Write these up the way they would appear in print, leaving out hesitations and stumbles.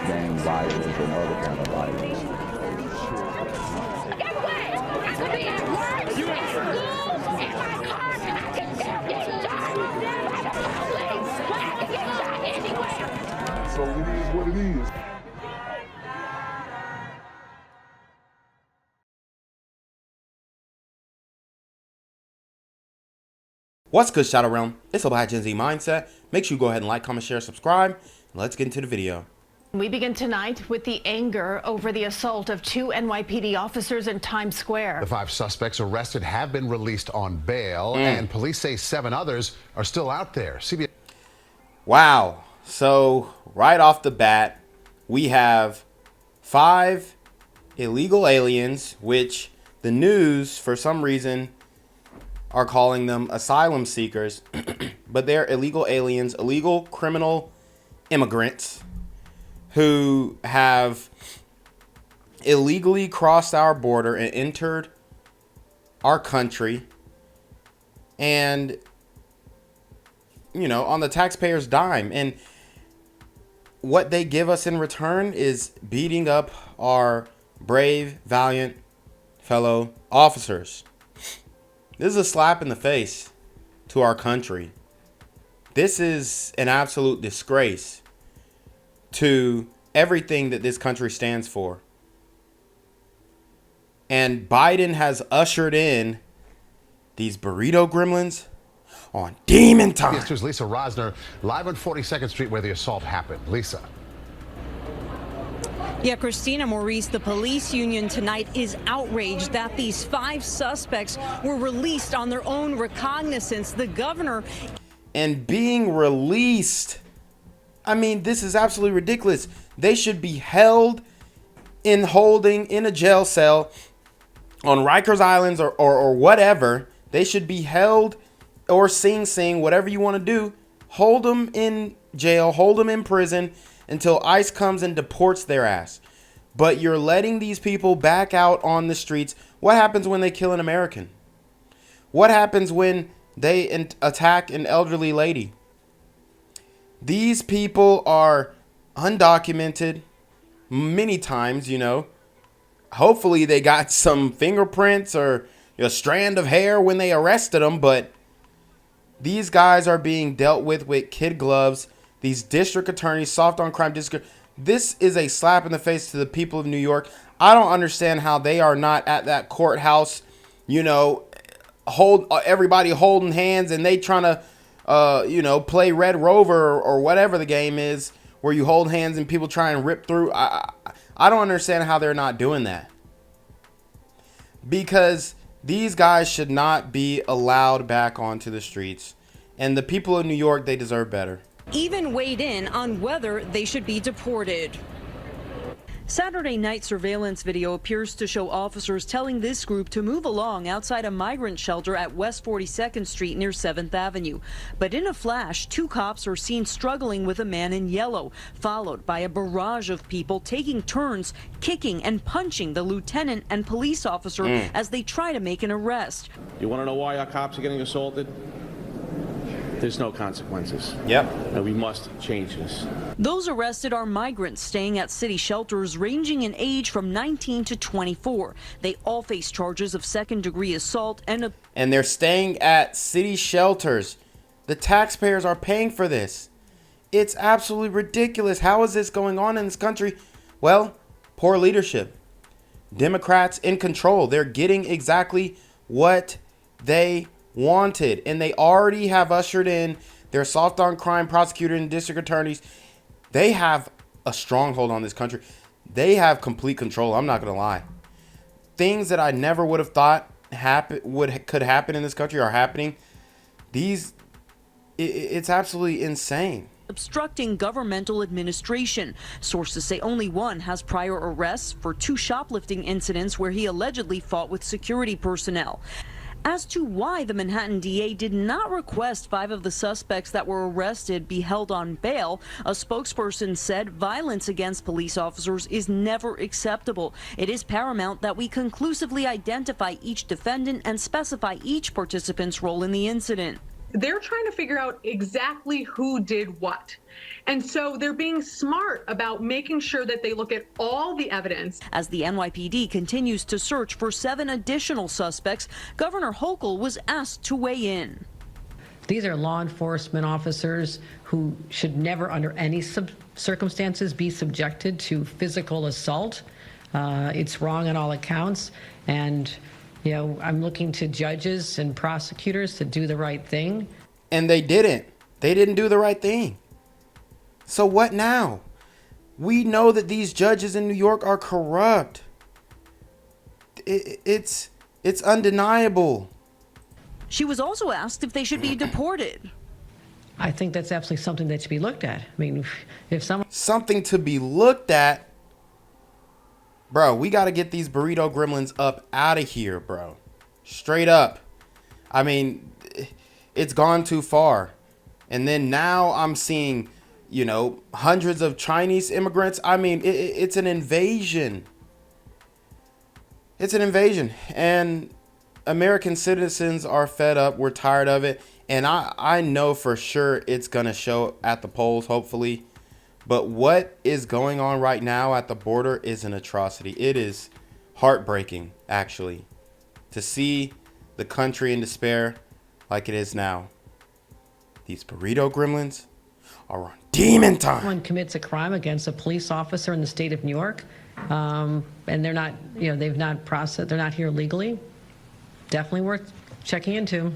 gang violence and other kind of violence. Get away! I could be at work, at school, in my car, and I can still get shot by the police. But I can get shot anywhere. So it is what it is. What's good, Shadow Realm? It's a Black Gen Z Mindset. Make sure you go ahead and like, comment, share, subscribe. Let's get into the video. We begin tonight with the anger over the assault of 2 NYPD officers in Times Square. The 5 suspects arrested have been released on bail, and police say 7 others are still out there. CBS. Wow. So, right off the bat, we have 5 illegal aliens, which the news, for some reason, are calling them asylum seekers, but they're illegal aliens, illegal criminal immigrants who have illegally crossed our border and entered our country, and, you know, on the taxpayers' dime. And what they give us in return is beating up our brave, valiant fellow officers. This is a slap in the face to our country. This is an absolute disgrace to everything that this country stands for. And Biden has ushered in these burrito gremlins on demon time. Yes, there's Lisa Rosner live on 42nd Street where the assault happened. Lisa. Yeah, Christina, Maurice, the police union tonight is outraged that these 5 suspects were released on their own recognizance. The governor. And being released, I mean, this is absolutely ridiculous. They should be held in holding in a jail cell on Rikers Islands or whatever. They should be held, or Sing, whatever you want to do. Hold them in jail, hold them in prison until ICE comes and deports their ass. But you're letting these people back out on the streets. What happens when they kill an American? What happens when they attack an elderly lady? These people are undocumented many times, you know. Hopefully they got some fingerprints or a strand of hair when they arrested them, but these guys are being dealt with kid gloves. These district attorneys, soft on crime district. This is a slap in the face to the people of New York. I don't understand how they are not at that courthouse, you know, everybody holding hands, and they trying to, you know, play Red Rover or whatever the game is, where you hold hands and people try and rip through. I don't understand how they're not doing that, because these guys should not be allowed back onto the streets, and the people of New York, they deserve better. Even weighed in on whether they should be deported. Saturday night surveillance video appears to show officers telling this group to move along outside a migrant shelter at West 42nd Street near 7th Avenue. But in a flash, 2 cops are seen struggling with a man in yellow, followed by a barrage of people taking turns kicking and punching the lieutenant and police officer as they try to make an arrest. You want to know why our cops are getting assaulted? There's no consequences. Yep. And we must change this. Those arrested are migrants staying at city shelters ranging in age from 19 to 24. They all face charges of second-degree assault and they're staying at city shelters. The taxpayers are paying for this. It's absolutely ridiculous. How is this going on in this country? Well, poor leadership. Democrats in control. They're getting exactly what they wanted, and they already have ushered in their soft on crime prosecutor and district attorneys. They have a stronghold on this country. They have complete control. I'm not gonna lie. Things that I never would have thought could happen in this country are happening. It's absolutely insane. Obstructing governmental administration. Sources say only one has prior arrests for 2 shoplifting incidents where he allegedly fought with security personnel. As to why the Manhattan DA did not request 5 of the suspects that were arrested be held on bail, a spokesperson said violence against police officers is never acceptable. It is paramount that we conclusively identify each defendant and specify each participant's role in the incident. They're trying to figure out exactly who did what. And so they're being smart about making sure that they look at all the evidence. As the NYPD continues to search for 7 additional suspects, Governor Hochul was asked to weigh in. These are law enforcement officers who should never, under any circumstances, be subjected to physical assault. It's wrong on all accounts. And, you know, I'm looking to judges and prosecutors to do the right thing. And they didn't. They didn't do the right thing. So what now? We know that these judges in New York are corrupt. It's undeniable. She was also asked if they should be deported. I think that's absolutely something that should be looked at. I mean, if someone... Something to be looked at? Bro, we got to get these burrito gremlins up out of here, bro. Straight up. I mean, it's gone too far. And then now I'm seeing, you know, hundreds of Chinese immigrants. I mean, it's an invasion. It's an invasion. And American citizens are fed up. We're tired of it. And I know for sure it's going to show at the polls, hopefully. But what is going on right now at the border is an atrocity. It is heartbreaking, actually, to see the country in despair like it is now. These burrito gremlins are on demon time. Someone commits a crime against a police officer in the state of New York, and they're not, you know, they've not processed, they're not here legally. Definitely worth checking into.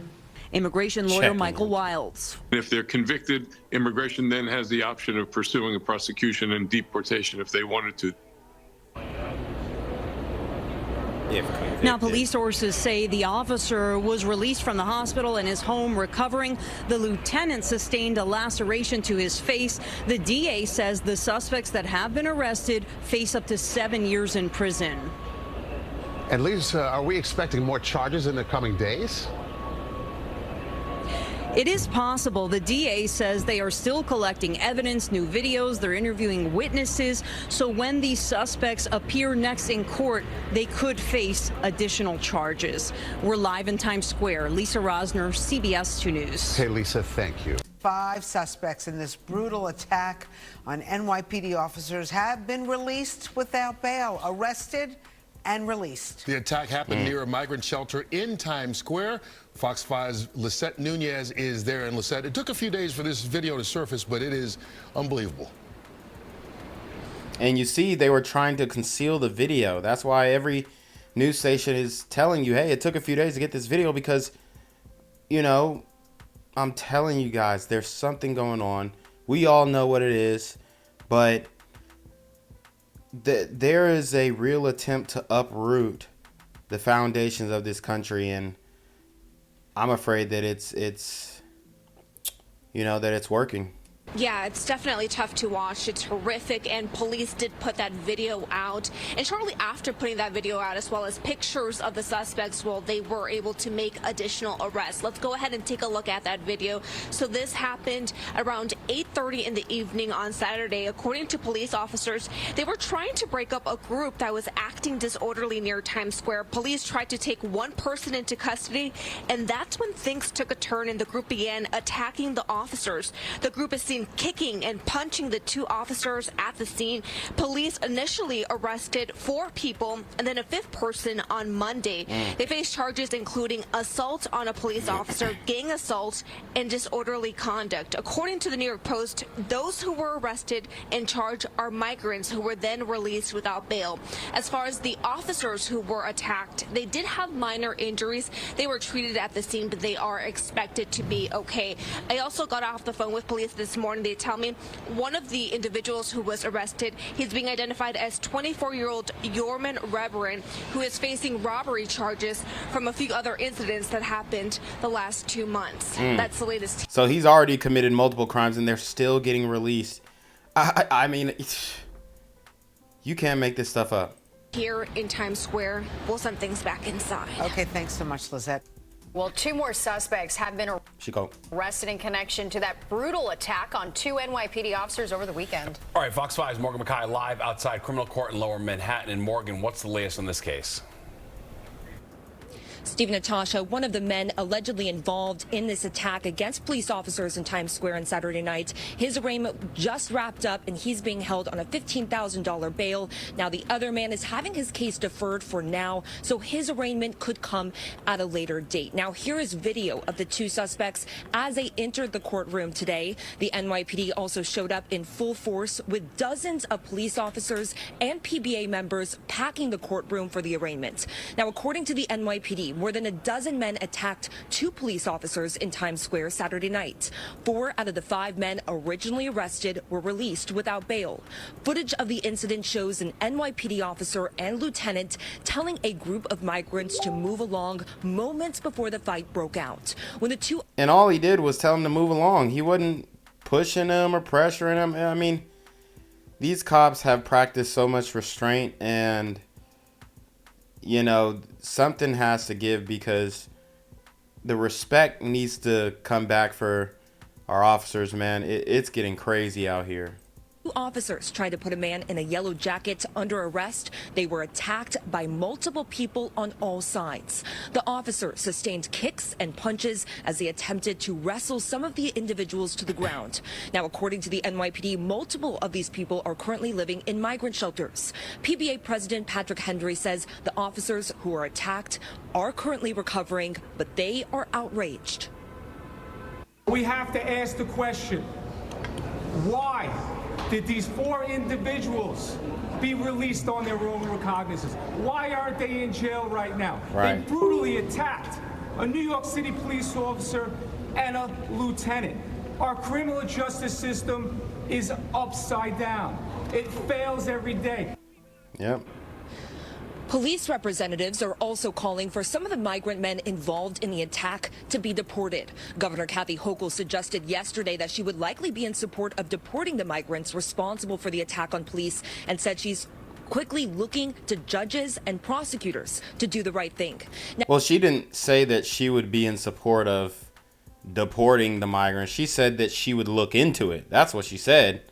Immigration lawyer Michael Wilds. If they're convicted, immigration then has the option of pursuing a prosecution and deportation if they wanted to. Now, police sources say the officer was released from the hospital in his home recovering. The lieutenant sustained a laceration to his face. The DA says the suspects that have been arrested face up to 7 years in prison. And Lisa, are we expecting more charges in the coming days? It is possible. The DA says they are still collecting evidence, new videos, they're interviewing witnesses. So when these suspects appear next in court, they could face additional charges. We're live in Times Square. Lisa Rosner, CBS 2 News. Hey, Lisa, thank you. 5 suspects in this brutal attack on NYPD officers have been released without bail, arrested and released. The attack happened near a migrant shelter in Times Square. Fox 5's Lisette Nunez is there. And Lisette, it took a few days for this video to surface, but it is unbelievable. And you see, they were trying to conceal the video. That's why every news station is telling you, hey, it took a few days to get this video because, you know, I'm telling you guys, there's something going on. We all know what it is, but there is a real attempt to uproot the foundations of this country, and I'm afraid that it's you know, that it's working. Yeah, it's definitely tough to watch. It's horrific, and police did put that video out. And shortly after putting that video out, as well as pictures of the suspects, well, they were able to make additional arrests. Let's go ahead and take a look at that video. So this happened around 8:30 in the evening on Saturday. According to police officers, they were trying to break up a group that was acting disorderly near Times Square. Police tried to take one person into custody, and that's when things took a turn and the group began attacking the officers. The group is seen kicking and punching the 2 officers at the scene. Police initially arrested 4 people and then a 5th person on Monday. They face charges including assault on a police officer, gang assault, and disorderly conduct. According to the New York Post, those who were arrested and charged are migrants who were then released without bail. As far as the officers who were attacked, they did have minor injuries. They were treated at the scene, but they are expected to be okay. I also got off the phone with police this morning. They tell me one of the individuals who was arrested, he's being identified as 24-year-old Yorman Reverend, who is facing robbery charges from a few other incidents that happened the last 2 months. That's the latest. So he's already committed multiple crimes and they're still getting released. I mean, you can't make this stuff up. Here in Times Square, we'll send things back inside. Okay, thanks so much, Lisette. Well, 2 more suspects have been arrested in connection to that brutal attack on 2 NYPD officers over the weekend. All right, Fox 5's Morgan McKay live outside criminal court in Lower Manhattan. And Morgan, what's the latest on this case? Steve Natasha, one of the men allegedly involved in this attack against police officers in Times Square on Saturday night, his arraignment just wrapped up and he's being held on a $15,000 bail. Now the other man is having his case deferred for now, so his arraignment could come at a later date. Now here is video of the two suspects as they entered the courtroom today. The NYPD also showed up in full force with dozens of police officers and PBA members packing the courtroom for the arraignment. Now, according to the NYPD, more than a dozen men attacked two police officers in Times Square Saturday night. 4 out of the 5 men originally arrested were released without bail. Footage of the incident shows an NYPD officer and lieutenant telling a group of migrants to move along moments before the fight broke out. When the two And all he did was tell them to move along. He wasn't pushing them or pressuring them. I mean, these cops have practiced so much restraint, and you know, something has to give, because the respect needs to come back for our officers, man. It's getting crazy out here. Two officers tried to put a man in a yellow jacket under arrest. They were attacked by multiple people on all sides. The officers sustained kicks and punches as they attempted to wrestle some of the individuals to the ground. Now, according to the NYPD, multiple of these people are currently living in migrant shelters. PBA President Patrick Hendry says the officers who were attacked are currently recovering, but they are outraged. We have to ask the question, why did these 4 individuals be released on their own recognizance? Why aren't they in jail right now? Right. They brutally attacked a New York City police officer and a lieutenant. Our criminal justice system is upside down. It fails every day. Yep. Police representatives are also calling for some of the migrant men involved in the attack to be deported. Governor Kathy Hochul suggested yesterday that she would likely be in support of deporting the migrants responsible for the attack on police, and said she's quickly looking to judges and prosecutors to do the right thing. Now, well, she didn't say that she would be in support of deporting the migrants. She said that she would look into it. That's what she said,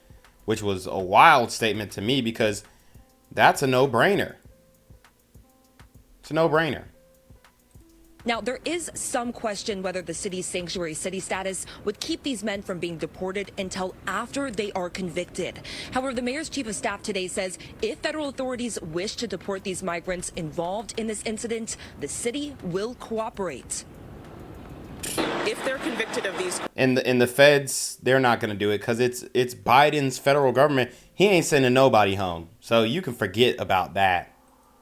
which was a wild statement to me, because that's a no-brainer. It's a no-brainer. Now, there is some question whether the city's sanctuary city status would keep these men from being deported until after they are convicted. However, the mayor's chief of staff today says if federal authorities wish to deport these migrants involved in this incident, the city will cooperate. If they're convicted of these, And the feds, they're not going to do it, because it's Biden's federal government. He ain't sending nobody home, so you can forget about that.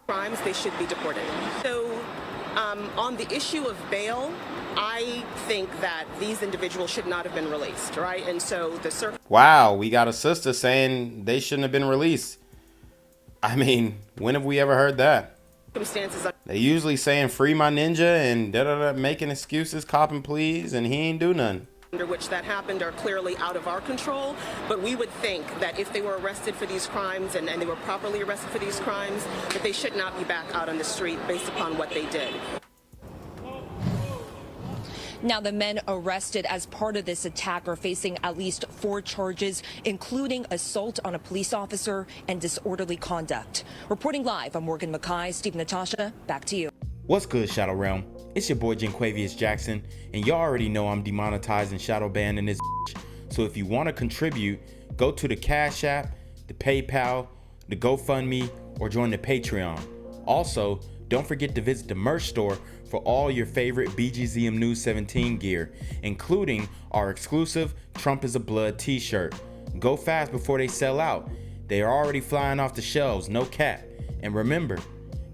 crimes, they should be deported. So on the issue of bail, I think that these individuals should not have been released, right? And so the Wow, we got a sister saying they shouldn't have been released. I mean, when have we ever heard that? circumstances They usually saying free my ninja and da-da-da, making excuses, copping pleas, and he ain't do nothing. under which that happened are clearly out of our control, but we would think that if they were arrested for these crimes and they were properly arrested for these crimes, that they should not be back out on the street based upon what they did. Now, the men arrested as part of this attack are facing at least 4 charges, including assault on a police officer and disorderly conduct. Reporting live, I'm Morgan Mackay. Steve Natasha, back to you. What's good, Shadow Realm? It's your boy Jenquavius Jackson, and y'all already know I'm demonetized and shadow banned in this bitch. So if you want to contribute, go to the Cash App, the PayPal, the GoFundMe, or join the Patreon. Also, don't forget to visit the merch store for all your favorite BGZM News 17 gear, including our exclusive Trump is a Blood t-shirt. Go fast before they sell out. They are already flying off the shelves, no cap. And remember,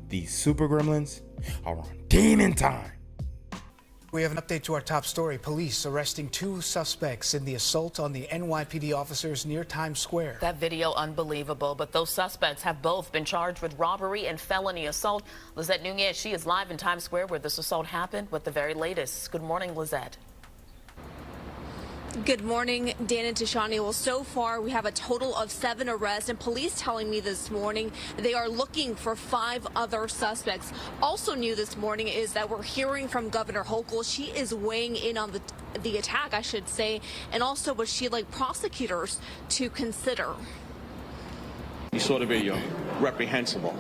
these super gremlins are on demon time. We have an update to our top story. Police arresting 2 suspects in the assault on the NYPD officers near Times Square. That video unbelievable, but those suspects have both been charged with robbery and felony assault. Lizette Nunez, she is live in Times Square where this assault happened with the very latest. Good morning, Lizette. Good morning, Dan and Tashani. Well, so far we have a total of 7 arrests, and police telling me this morning they are looking for 5 other suspects. Also new this morning is that we're hearing from Governor Hochul. She is weighing in on the attack, I should say, and also what she'd like prosecutors to consider. You saw the video. Reprehensible.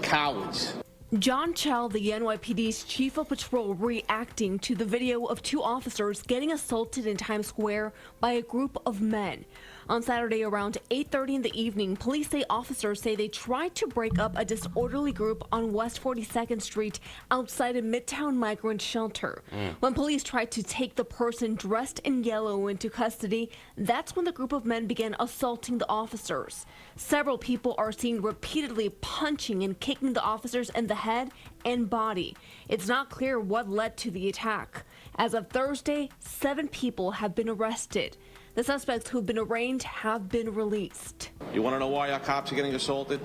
Cowards. John Chow, the NYPD's chief of patrol, reacting to the video of two officers getting assaulted in Times Square by a group of men. On Saturday around 8:30 in the evening, police say officers say they tried to break up a disorderly group on West 42nd Street outside a Midtown migrant shelter. When police tried to take the person dressed in yellow into custody, that's when the group of men began assaulting the officers. Several people are seen repeatedly punching and kicking the officers in the head and body. It's not clear what led to the attack. As of Thursday, 7 people have been arrested. The suspects who've been arraigned have been released. You want to know why our cops are getting assaulted?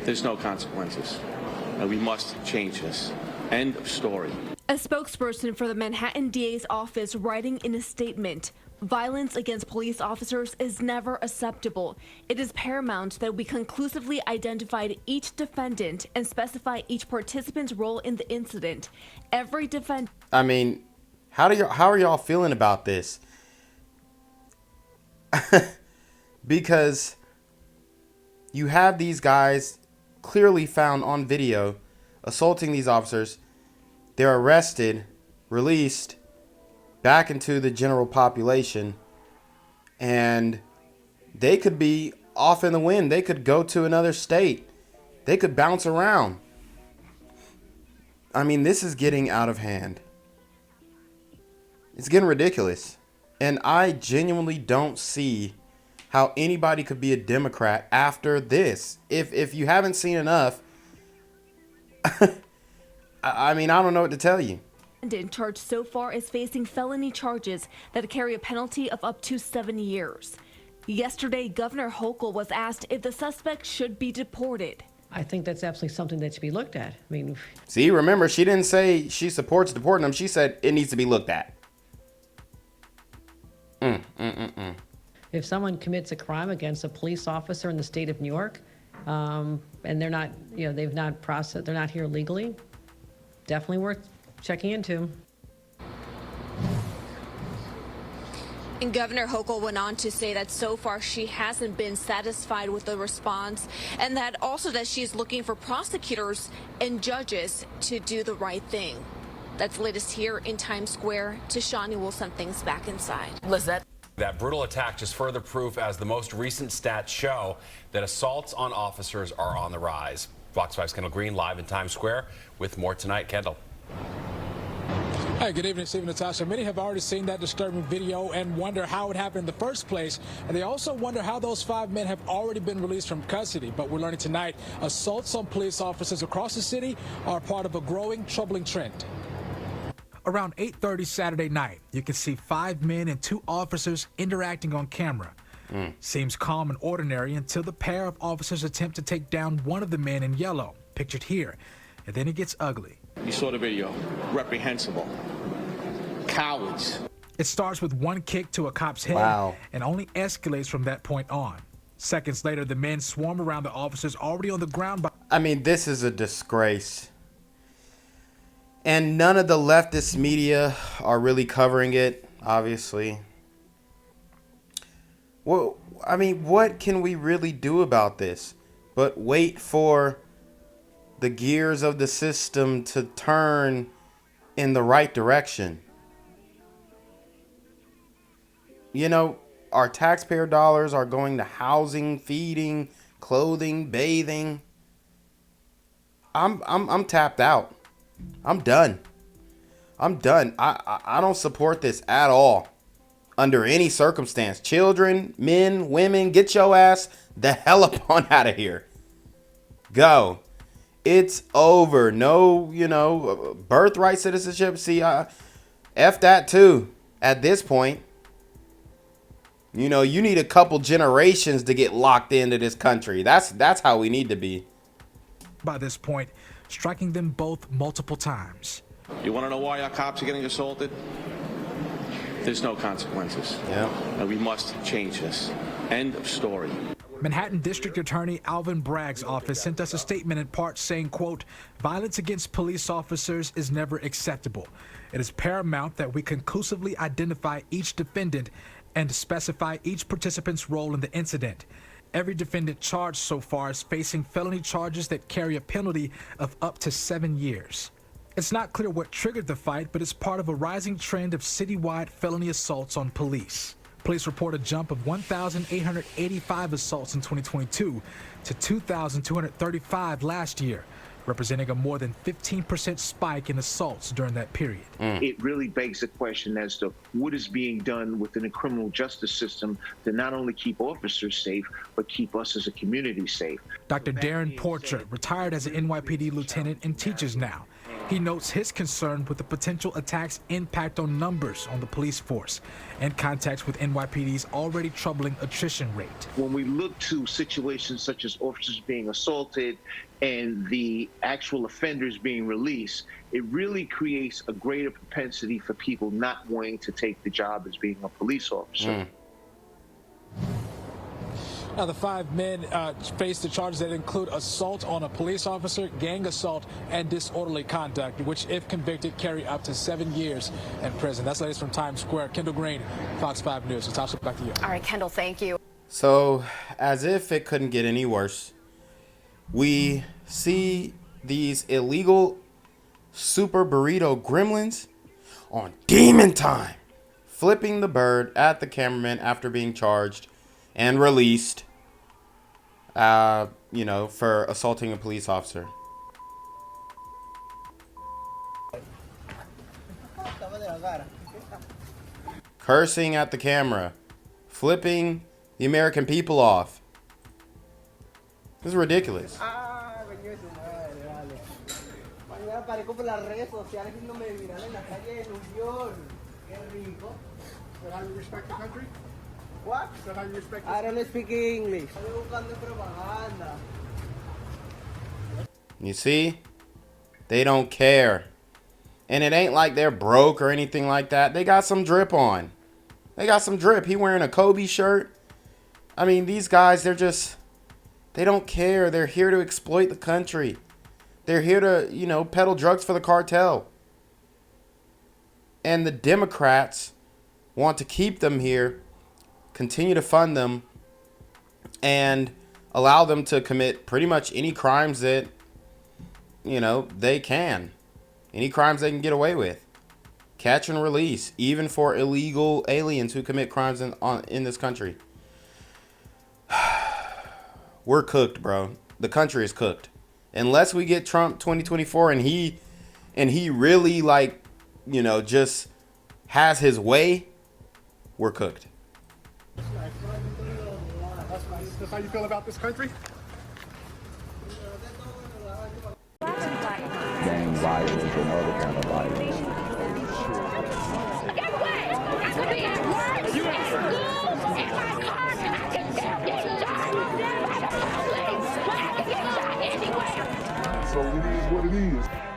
There's no consequences. And we must change this. End of story. A spokesperson for the Manhattan DA's office writing in a statement, "Violence against police officers is never acceptable. It is paramount that we conclusively identify each defendant and specify each participant's role in the incident. Every defendant..." I mean, how are y'all feeling about this? Because you have these guys clearly found on video assaulting these officers. They're arrested, released back into the general population, and they could be off in the wind. They could go to another state. They could bounce around. I mean, this is getting out of hand. It's getting ridiculous. And I genuinely don't see how anybody could be a Democrat after this. If you haven't seen enough, I mean, I don't know what to tell you. In charge so far is facing felony charges that carry a penalty of up to 7 years. Yesterday, Governor Hochul was asked if the suspect should be deported. I think that's absolutely something that should be looked at. I mean, see, remember, she didn't say she supports deporting them. She said it needs to be looked at. If someone commits a crime against a police officer in the state of New York, and they're not, they've not processed, they're not here legally, definitely worth checking into. And Governor Hochul went on to say that so far she hasn't been satisfied with the response, and that also that she's looking for prosecutors and judges to do the right thing. That's the latest here in Times Square. Tashani will send things back inside. Lizette. That brutal attack just further proof as the most recent stats show that assaults on officers are on the rise. Fox 5's Kendall Green live in Times Square with more tonight. Kendall. Hi, good evening, Steve and Natasha. Many have already seen that disturbing video and wonder how it happened in the first place. And they also wonder how those 5 men have already been released from custody. But we're learning tonight assaults on police officers across the city are part of a growing, troubling trend. Around 8:30 Saturday night, you can see 5 men and 2 officers interacting on camera. Seems calm and ordinary until the pair of officers attempt to take down one of the men in yellow, pictured here. And then it gets ugly. You saw the video. Reprehensible. Cowards. It starts with one kick to a cop's head and only escalates from that point on. Seconds later, the men swarm around the officers already on the ground. I mean, this is a disgrace. And none of the leftist media are really covering it, obviously. Well, I mean, what can we really do about this but wait for the gears of the system to turn in the right direction? You know, our taxpayer dollars are going to housing, feeding, clothing, bathing. I'm tapped out. I'm done. I'm done. I don't support this at all under any circumstance. Children, men, women, get your ass the hell up on out of here. Go. It's over. No, birthright citizenship. See, F that too. At this point, you need a couple generations to get locked into this country. That's how we need to be. By this point, striking them both multiple times. You want to know why our cops are getting assaulted? There's no consequences. Yeah. And we must change this. End of story. Manhattan District Attorney Alvin Bragg's office sent us a statement in part saying, quote, "Violence against police officers is never acceptable. It is paramount that we conclusively identify each defendant and specify each participant's role in the incident. Every defendant charged so far is facing felony charges that carry a penalty of up to 7 years. It's not clear what triggered the fight, but it's part of a rising trend of citywide felony assaults on police. Police report a jump of 1,885 assaults in 2022 to 2,235 last year, representing a more than 15% spike in assaults during that period. It really begs the question as to what is being done within the criminal justice system to not only keep officers safe, but keep us as a community safe. Dr. Darren Porcher, retired as an NYPD lieutenant and teaches now. He notes his concern with the potential attack's impact on numbers on the police force and context with NYPD's already troubling attrition rate. When we look to situations such as officers being assaulted and the actual offenders being released, it really creates a greater propensity for people not wanting to take the job as being a police officer. Now, the 5 men face the charges that include assault on a police officer, gang assault, and disorderly conduct, which, if convicted, carry up to 7 years in prison. That's the latest from Times Square. Kendall Green, Fox 5 News. Natasha, back to you. All right, Kendall, thank you. So, as if it couldn't get any worse, we see these illegal super burrito gremlins on Demon Time flipping the bird at the cameraman after being charged and released, for assaulting a police officer. Cursing at the camera, flipping the American people off. This is ridiculous. How you respect the country? What? Is that how you respect I don't speak English. You see? They don't care. And it ain't like they're broke or anything like that. They got some drip on. They got some drip. He wearing a Kobe shirt. I mean, these guys, they don't care. They're here to exploit the country. They're here to, peddle drugs for the cartel. And the Democrats want to keep them here, continue to fund them, and allow them to commit pretty much any crimes that, they can. Any crimes they can get away with. Catch and release, even for illegal aliens who commit crimes in this country. We're cooked, bro. The country is cooked. Unless we get Trump 2024 and he really just has his way, we're cooked. That's how you feel about this country? Gang violence and other kind of violence. So it is what it is.